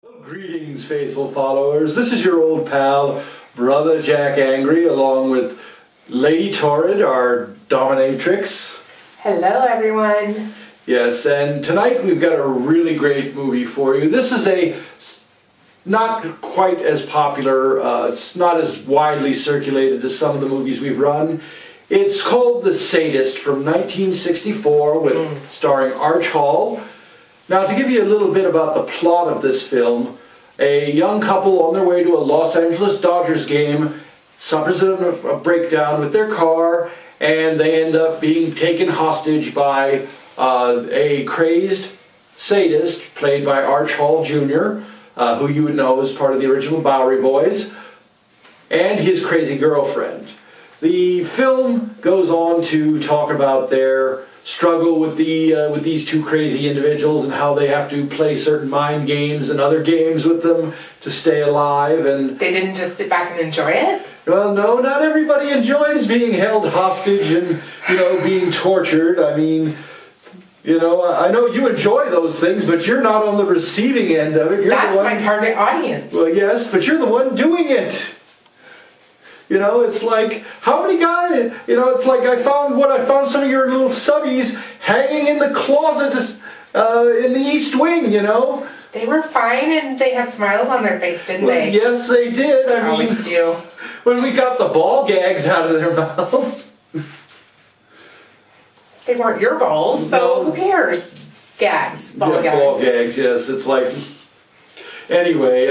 Greetings, faithful followers. This is your old pal, Brother Jack Angry, along with Lady Torrid, our dominatrix. Hello, everyone. Yes, and tonight we've got a really great movie for you. This is a not quite as popular, it's not as widely circulated as some of the movies we've run. It's called The Sadist from 1964, with starring Arch Hall. Now, to give you a little bit about the plot of this film, a young couple on their way to a Los Angeles Dodgers game suffers a breakdown with their car, and they end up being taken hostage by a crazed sadist played by Arch Hall Jr., who you would know as part of the original Bowery Boys, and his crazy girlfriend. The film goes on to talk about their struggle with these two crazy individuals and how they have to play certain mind games and other games with them to stay alive. And they didn't just sit back and enjoy it? Well, no, not everybody enjoys being held hostage and, being tortured. I mean, I know you enjoy those things, but you're not on the receiving end of it. That's my target audience. Well, yes, but you're the one doing it. It's like, how many guys, it's like I found some of your little subbies hanging in the closet in the East Wing, They were fine and they had smiles on their face, didn't they? Yes, they did. They always do. When we got the ball gags out of their mouths. They weren't your balls, so who cares? Gags, ball gags. Ball gags, yes. It's like, anyway,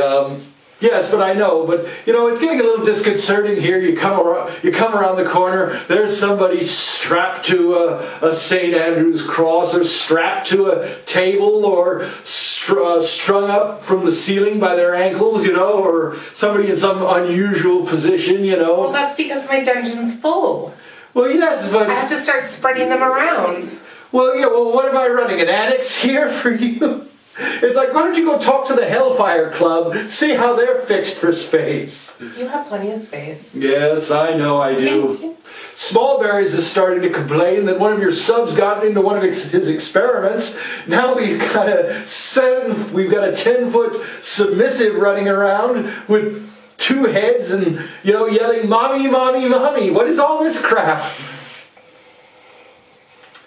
yes, but I know, but it's getting a little disconcerting here. You come around the corner, there's somebody strapped to a St. Andrew's cross, or strapped to a table, or strung up from the ceiling by their ankles, or somebody in some unusual position, Well, that's because my dungeon's full. Well, yes, but I have to start spreading them around. Well, yeah, well, what am I running, an annex here for you? It's like, why don't you go talk to the Hellfire Club, see how they're fixed for space. You have plenty of space. Yes, I know I do. Smallberries is starting to complain that one of your subs got into one of his experiments. Now we've got a 10-foot submissive running around with 2 heads and, yelling, "Mommy, mommy, mommy." What is all this crap?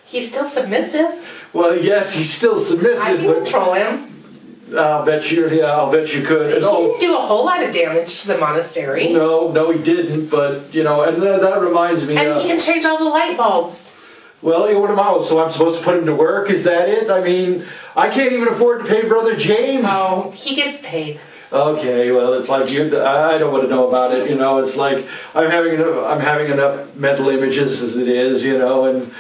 He's still submissive. Well, yes, he's still submissive. I can control him. I'll bet you could. He didn't do a whole lot of damage to the monastery. No, he didn't, but, and that reminds me... And he can change all the light bulbs. Well, what am I, so I'm supposed to put him to work? Is that it? I mean, I can't even afford to pay Brother James. Oh, he gets paid. Okay, well, it's like I don't want to know about it. It's like I'm having enough mental images as it is. And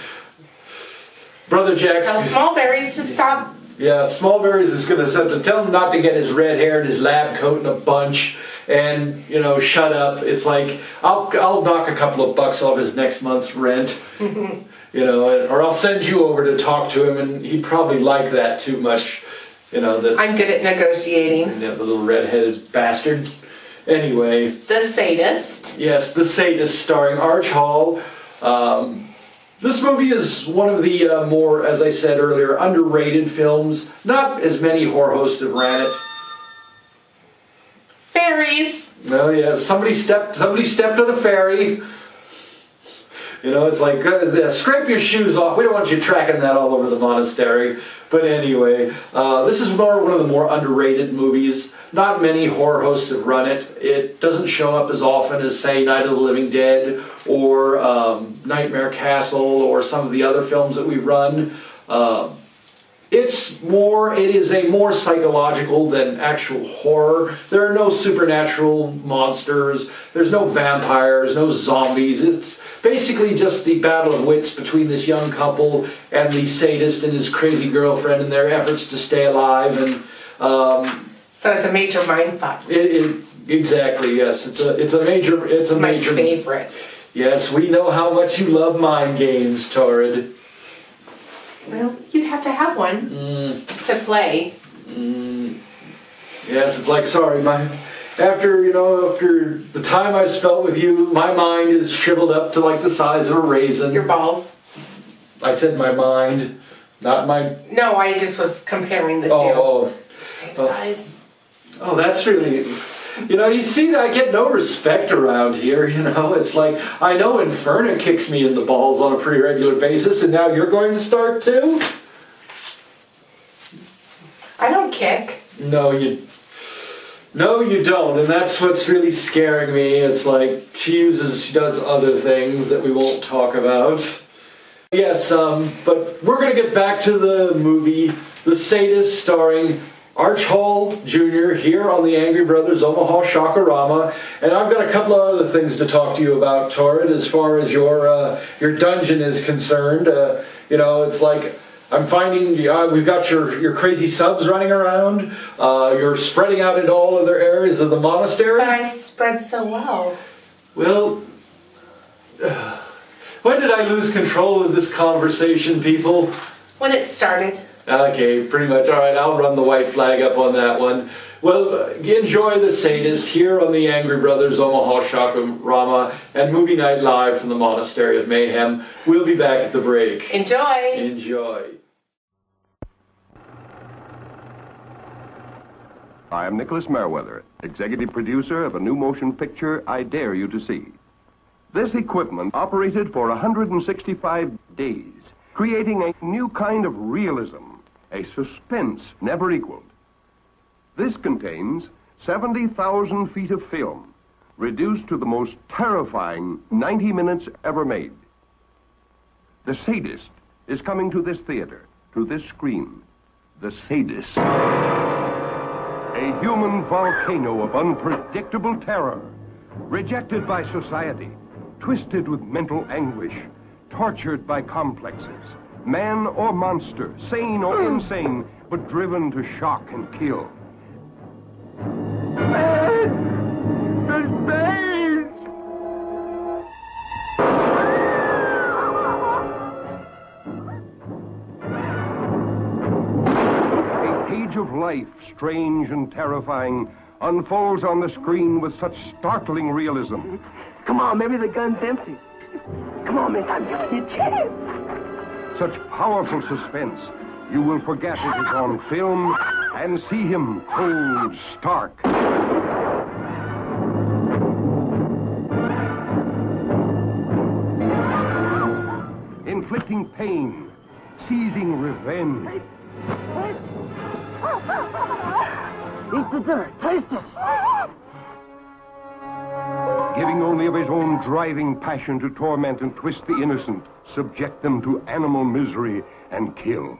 Brother Jack's. Tell Smallberries to stop. Yeah, Smallberries is going to tell him not to get his red hair and his lab coat in a bunch, and shut up. It's like I'll knock a couple of bucks off his next month's rent. Or I'll send you over to talk to him, and he'd probably like that too much. I'm good at negotiating. The little red-headed bastard. Anyway. The Sadist. Yes, The Sadist, starring Arch Hall. This movie is one of the more, as I said earlier, underrated films. Not as many horror hosts have ran it. Fairies. No, yeah, somebody stepped on a fairy. It's like, scrape your shoes off. We don't want you tracking that all over the monastery. But anyway, this is one of the more underrated movies. Not many horror hosts have run it. It doesn't show up as often as, say, Night of the Living Dead or Nightmare Castle or some of the other films that we run. It is a more psychological than actual horror. There are no supernatural monsters. There's no vampires, no zombies. It's basically just the battle of wits between this young couple and the sadist and his crazy girlfriend in their efforts to stay alive. And so it's a major mindfuck. Exactly, yes. It's my favorite. Yes, we know how much you love mind games, Torrid. Well, you'd have to have one to play. Yes, it's like, sorry, after the time I spent with you, my mind is shriveled up to like the size of a raisin. Your balls. I said my mind, not my... No, I just was comparing the two. Oh. Same size. Oh, that's really... you see, I get no respect around here, It's like, I know Inferna kicks me in the balls on a pretty regular basis, and now you're going to start too? I don't kick. No, you don't, and that's what's really scaring me. It's like, she does other things that we won't talk about. Yes, but we're going to get back to the movie, The Sadist, starring Arch Hall Jr. here on the Angry Brothers Omaha Shockorama, and I've got a couple of other things to talk to you about, Torrid, as far as your dungeon is concerned. It's like I'm finding we've got your crazy subs running around. You're spreading out into all other areas of the monastery. But I spread so well. Well, when did I lose control of this conversation, people? When it started. Okay, pretty much. All right, I'll run the white flag up on that one. Well, enjoy The Sadist here on the Angry Brothers Omaha Shockorama and Movie Night Live from the Monastery of Mayhem. We'll be back at the break. Enjoy. Enjoy. I am Nicholas Merriweather, executive producer of a new motion picture I dare you to see. This equipment operated for 165 days, creating a new kind of realism, a suspense never equaled. This contains 70,000 feet of film, reduced to the most terrifying 90 minutes ever made. The Sadist is coming to this theater, to this screen. The Sadist. A human volcano of unpredictable terror, rejected by society, twisted with mental anguish, tortured by complexes, man or monster, sane or insane, but driven to shock and kill. A page of life, strange and terrifying, unfolds on the screen with such startling realism. Come on, maybe the gun's empty. Come on, mister, I'm giving you a chance. Such powerful suspense, you will forget it is on film and see him cold, stark. Inflicting pain, seizing revenge. Eat the dirt, taste it. Giving only of his own driving passion to torment and twist the innocent, subject them to animal misery, and kill.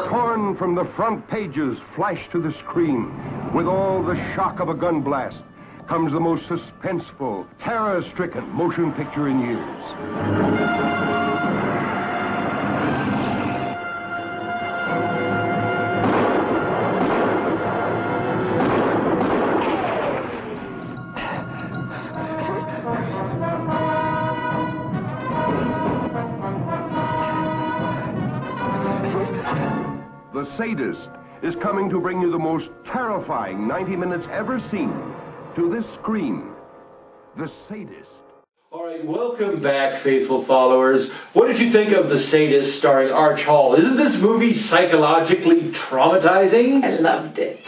Torn from the front pages, flash to the screen. With all the shock of a gun blast comes the most suspenseful, terror-stricken motion picture in years. The Sadist is coming to bring you the most terrifying 90 minutes ever seen to this screen. The Sadist. All right, welcome back, faithful followers. What did you think of The Sadist starring Arch Hall? Isn't this movie psychologically traumatizing? I loved it.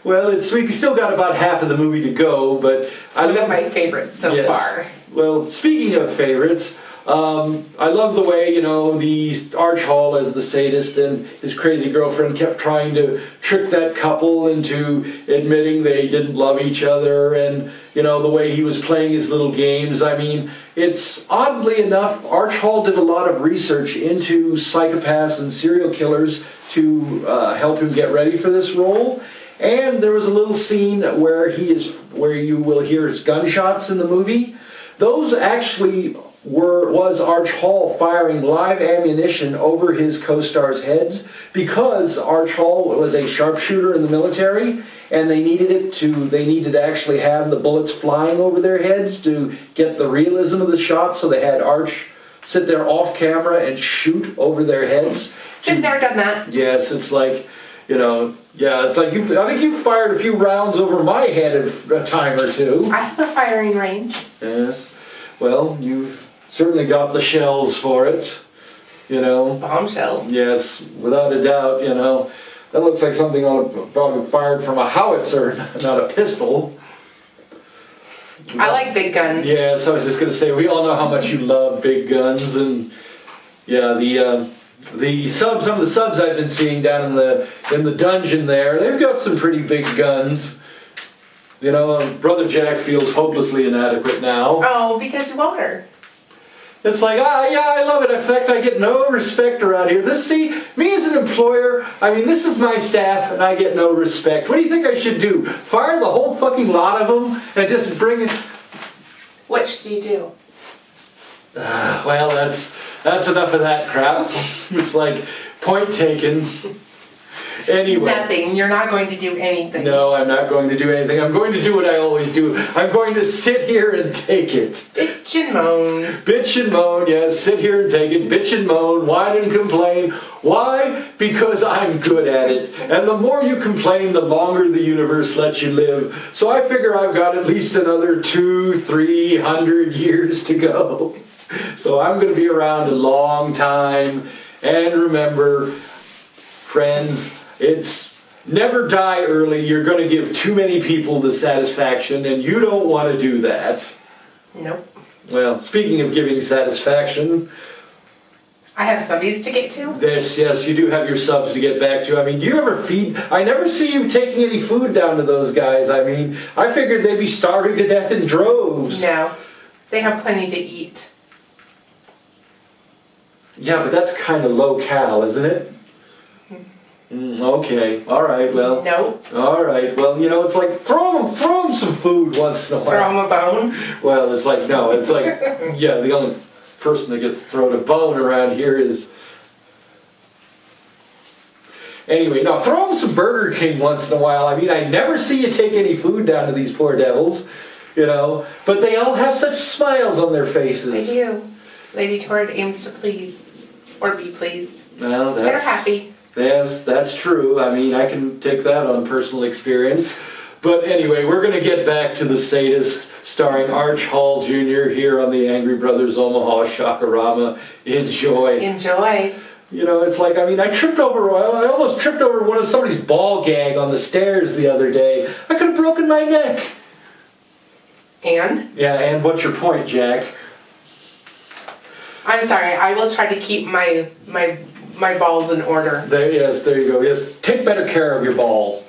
Well, we still got about half of the movie to go, but One of my favorites so far. Well, speaking of favorites, I love the way, the Arch Hall as the Sadist and his crazy girlfriend kept trying to trick that couple into admitting they didn't love each other, and, the way he was playing his little games. I mean, it's oddly enough, Arch Hall did a lot of research into psychopaths and serial killers to help him get ready for this role. And there was a little scene where you will hear his gunshots in the movie. Those actually was Arch Hall firing live ammunition over his co-stars' heads, because Arch Hall was a sharpshooter in the military, and they needed to actually have the bullets flying over their heads to get the realism of the shot. So they had Arch sit there off camera and shoot over their heads. Been there, done that. Yes, it's like, it's like I think you fired a few rounds over my head a time or two. I have a firing range. Yes. Well, you've certainly got the shells for it. you know. Bombshells. Yes, without a doubt, you know. That looks like something probably fired from a howitzer, not a pistol. I like big guns. Yes, I was just going to say, we all know how much you love big guns, and yeah, the subs, some of the subs I've been seeing down in the dungeon there, they've got some pretty big guns. You know, Brother Jack feels hopelessly inadequate now. Oh, because you are. It's like, yeah, I love it. In fact, I get no respect around here. Me as an employer, I mean, this is my staff, and I get no respect. What do you think I should do? Fire the whole fucking lot of them and just bring it? Which do you do? Well, that's enough of that crap. It's like, point taken. Anyway. Nothing. You're not going to do anything. No, I'm not going to do anything. I'm going to do what I always do. I'm going to sit here and take it. Bitch and moan. Bitch and moan, yes. Sit here and take it. Bitch and moan. Whine and complain. Why? Because I'm good at it. And the more you complain, the longer the universe lets you live. So I figure I've got at least another 200-300 years to go. So I'm going to be around a long time. And remember, friends, it's never die early. You're going to give too many people the satisfaction, and you don't want to do that. Nope. Well, speaking of giving satisfaction, I have subbies to get to. yes, you do have your subs to get back to. I mean, do you ever feed? I never see you taking any food down to those guys. I mean, I figured they'd be starving to death in droves. No. They have plenty to eat. Yeah, but that's kind of low-cal, isn't it? Okay, all right, well. Nope. All right, well, you know, it's like, throw them some food once in a while. Throw them a bone. Well, it's like, no, it's like, yeah, the only person that gets thrown a bone around here is... Anyway, no, throw them some Burger King once in a while. I mean, I never see you take any food down to these poor devils, you know, but they all have such smiles on their faces. They do. Lady Torrid aims to please, or be pleased. Well, They're happy. Yes, that's true. I mean, I can take that on personal experience. But anyway, we're going to get back to The Sadist, starring Arch Hall Jr. here on the Angry Brothers Omaha Shockorama. Enjoy. Enjoy. You know, it's like, I mean, I almost tripped over somebody's ball gag on the stairs the other day. I could have broken my neck. And? Yeah, and what's your point, Jack? I'm sorry, I will try to keep my balls in order. There you go. Yes, take better care of your balls.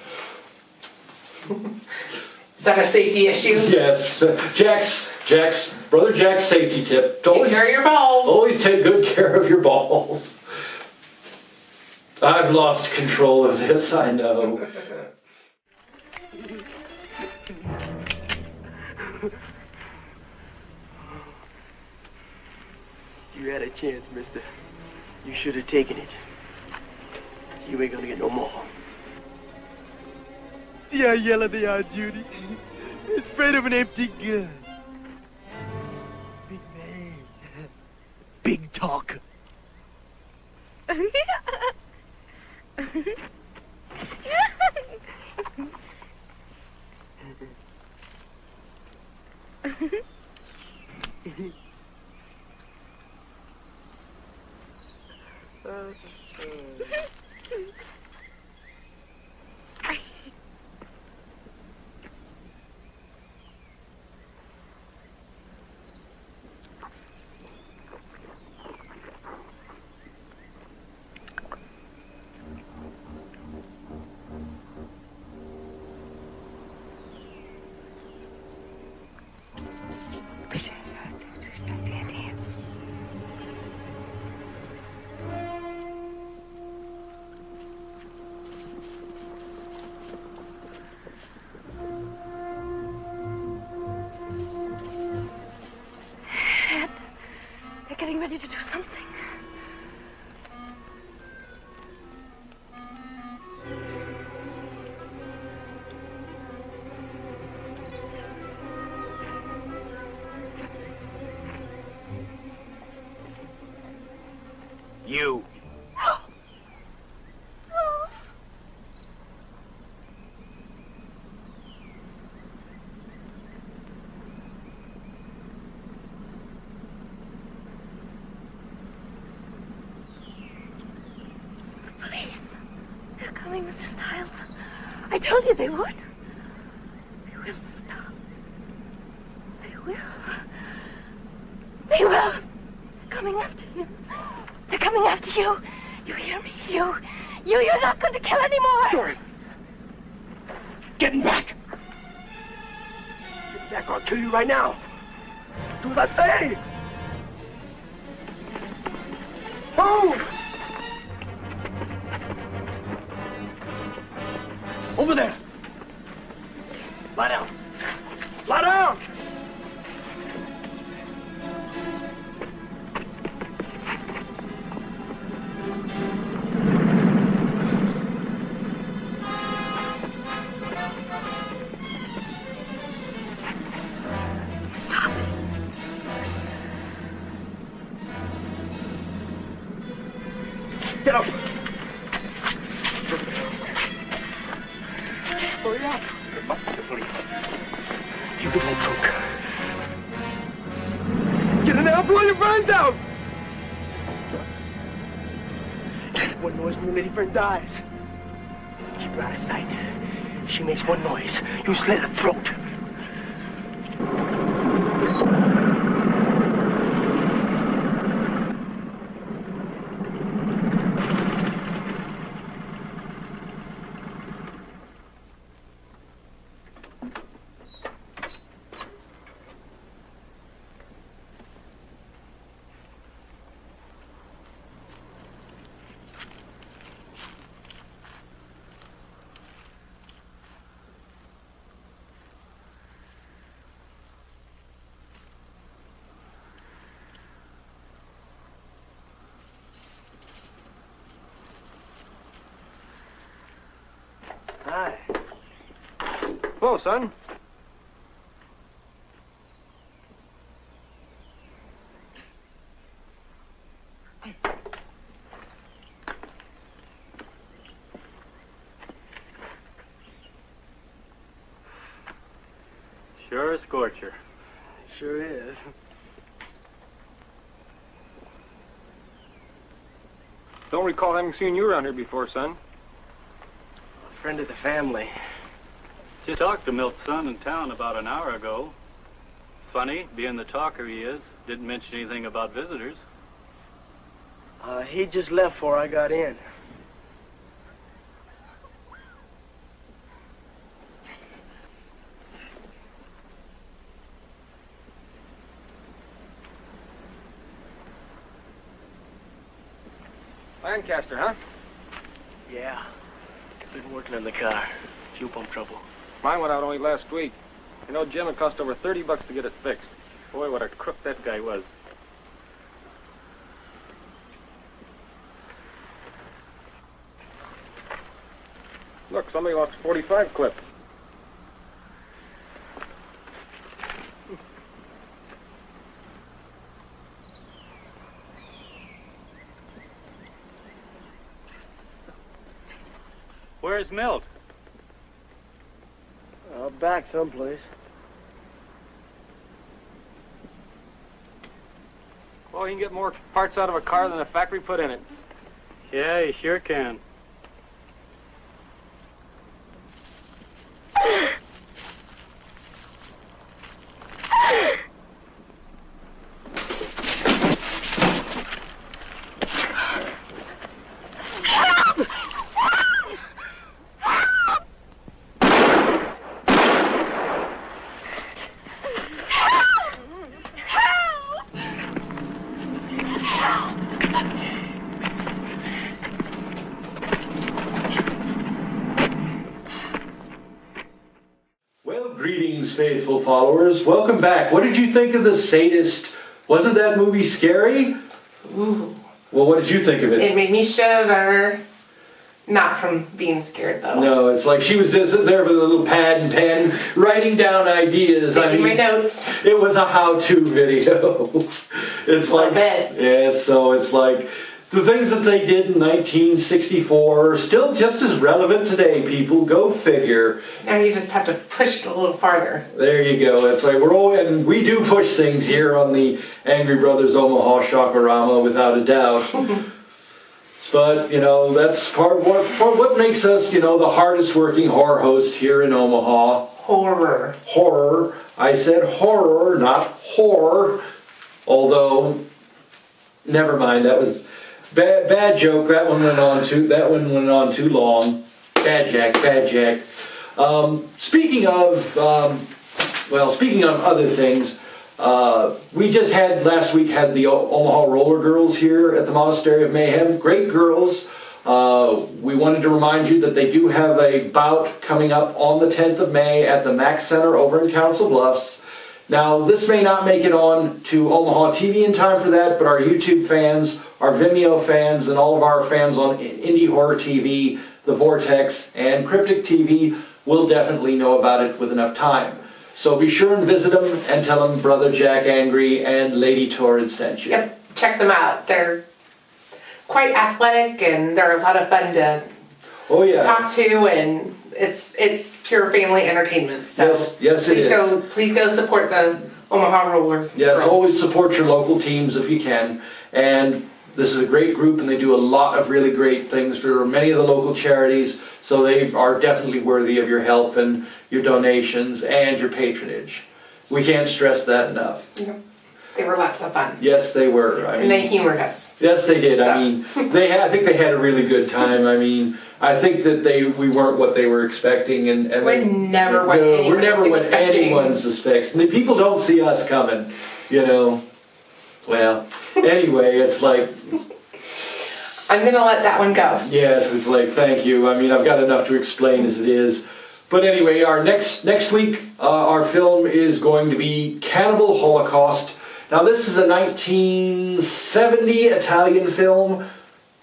Is that a safety issue? Yes, Brother Jack's safety tip. Take care of your balls. Always take good care of your balls. I've lost control of this, I know. You had a chance, mister. You should have taken it. You ain't gonna get no more. See how yellow they are, Judy? It's afraid of an empty gun. Big man. Big talker. They're getting ready to do something. You. told you they would. They will stop. They will. They will. They're coming after you. They're coming after you. You hear me? You're not going to kill anymore. Doris! Getting back! Get back or I'll kill you right now. Do as I say! Move! Over there! Lie down! Lie down! Stop. Get up! Hurry up! It must be the police. You get in the trunk. Get in there! I'll blow your brains out! One noise when your lady friend dies. Keep her out of sight. She makes one noise. You slit her throat. Hi. Hello, son. Sure a scorcher. Sure is. Don't recall having seen you around here before, son. A friend of the family. Just talked to Milt's son in town about an hour ago. Funny, being the talker he is, didn't mention anything about visitors. He just left before I got in. Lancaster, huh? Yeah. Been working on the car. Fuel pump trouble. Mine went out only last week. You know, Jim, it cost over $30 to get it fixed. Boy, what a crook that guy was. Look, somebody lost a 45 clip. Where's Milt? Back someplace. Well, he can get more parts out of a car than the factory put in it. Yeah, he sure can. Greetings, faithful followers. Welcome back. What did you think of The Sadist? Wasn't that movie scary? Ooh. Well, what did you think of it? It made me shiver. Not from being scared, though. No, it's like she was just there with a little pad and pen, writing down ideas. Taking my notes. It was a how-to video. It's like, yeah, so it's like the things that they did in 1964 are still just as relevant today, people. Go figure. Now you just have to push it a little farther. There you go. It's like and we do push things here on the Angry Brothers Omaha Shockorama, without a doubt. But, you know, that's part of what makes us, you know, the hardest working horror host here in Omaha. Horror. Horror. I said horror, not horror. Although, never mind, that was bad joke. That one went on too long. Bad Jack. Speaking of other things, we just last week had the Omaha Roller Girls here at the Monastary of Mayhem. Great girls. We wanted to remind you that they do have a bout coming up on the 10th of May at the Mack Center over in Council Bluffs. Now, this may not make it on to Omaha TV in time for that, but our YouTube fans, our Vimeo fans, and all of our fans on Indie Horror TV, The Vortex, and Cryptic TV will definitely know about it with enough time. So be sure and visit them and tell them Brother Jack Angry and Lady Torrid sent you. Yep, check them out. They're quite athletic and they're a lot of fun to talk to, and it's pure family entertainment. So yes, it is. Please go support the Omaha Roller. Yes, Girls. always support your local teams if you can. And this is a great group, and they do a lot of really great things for many of the local charities. So they are definitely worthy of your help and your donations and your patronage. We can't stress that enough. Yep. They were lots of fun. Yes, they were. And they humored us. Yes, they did. So. I mean, I think they had a really good time. I mean, I think that we weren't what they were expecting, and we're never what anyone suspects. And the people don't see us coming, you know. Well, anyway, it's like, I'm gonna let that one go. yes, it's like, thank you. I mean, I've got enough to explain as it is. But anyway, our next week, our film is going to be Cannibal Holocaust. Now, this is a 1970 Italian film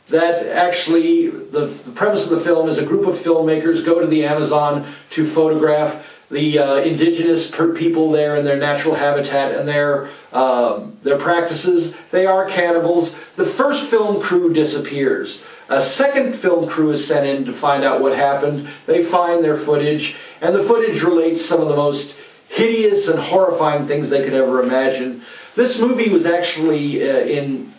that actually, the premise of the film is a group of filmmakers go to the Amazon to photograph the indigenous people there in their natural habitat and their practices. They are cannibals. The first film crew disappears. A second film crew is sent in to find out what happened. They find their footage, and the footage relates some of the most hideous and horrifying things they could ever imagine. This movie was actually in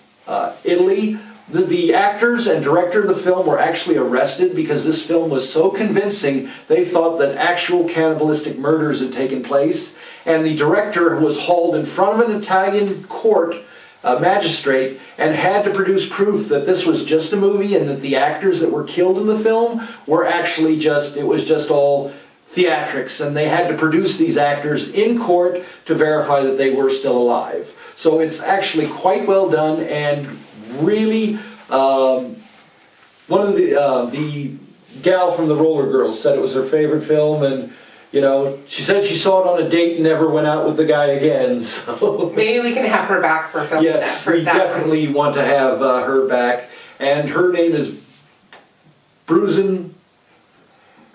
Italy. The actors and director of the film were actually arrested because this film was so convincing they thought that actual cannibalistic murders had taken place. And the director was hauled in front of an Italian court magistrate and had to produce proof that this was just a movie and that the actors that were killed in the film were actually it was just all theatrics. And they had to produce these actors in court to verify that they were still alive. So it's actually quite well done, and really, one of the gal from the Roller Girls said it was her favorite film, and you know, she said she saw it on a date and never went out with the guy again. So maybe we can have her back for film. Yes, we definitely want to have her back, and her name is Bruisin.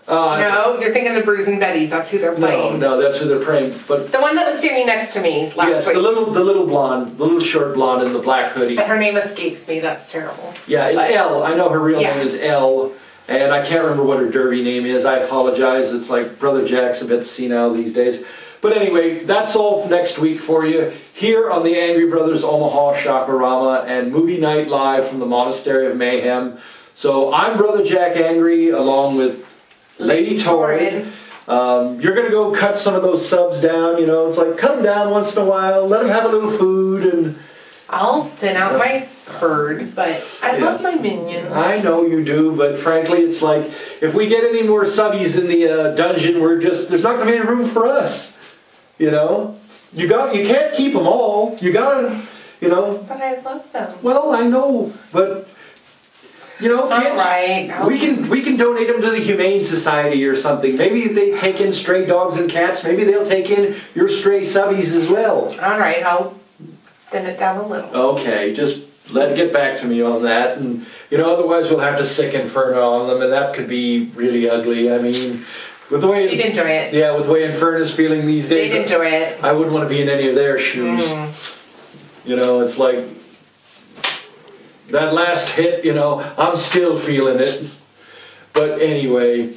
No, you're thinking of Bruisin' Betties. That's who they're playing. No, that's who they're playing. But the one that was standing next to me last week. Yes, the little blonde, the little short blonde in the black hoodie. But her name escapes me. That's terrible. Yeah, it's Elle. I know her real name is Elle, and I can't remember what her derby name is. I apologize. It's like Brother Jack's a bit senile these days. But anyway, that's all next week for you here on the Angry Brothers Omaha Shakarama and Movie Night Live from the Monastery of Mayhem. So I'm Brother Jack Angry along with Lady Torrid. You're going to go cut some of those subs down, you know. It's like, cut them down once in a while, let them have a little food, and I'll thin out my herd, but I love my minions. I know you do, but frankly, it's like, if we get any more subbies in the dungeon, there's not going to be any room for us, you know. You can't keep them all. You gotta, you know. But I love them. Well, I know, but you know, we can donate them to the Humane Society or something. Maybe they take in stray dogs and cats. Maybe they'll take in your stray subbies as well. All right, I'll thin it down a little. Okay, just get back to me on that, and you know, otherwise we'll have to sick Inferno on them, and that could be really ugly. I mean, with the way she'd enjoy it. Yeah, with the way Inferno's feeling these days, they'd enjoy it. I wouldn't want to be in any of their shoes. You know, it's like that last hit, you know, I'm still feeling it. But anyway,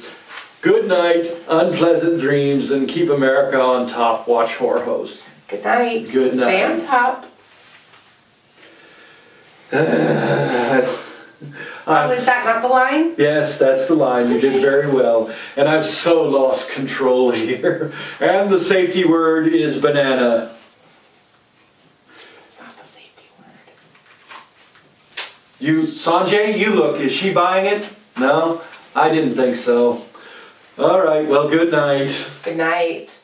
good night, unpleasant dreams, and keep America on top. Watch Horror Host. Good night. Good night. Stay on top. Oh, is that not the line? Yes, that's the line. You did very well. And I've so lost control here. And the safety word is banana. It's not the safety word. Sanjay, you look. Is she buying it? No? I didn't think so. All right, well, good night. Good night.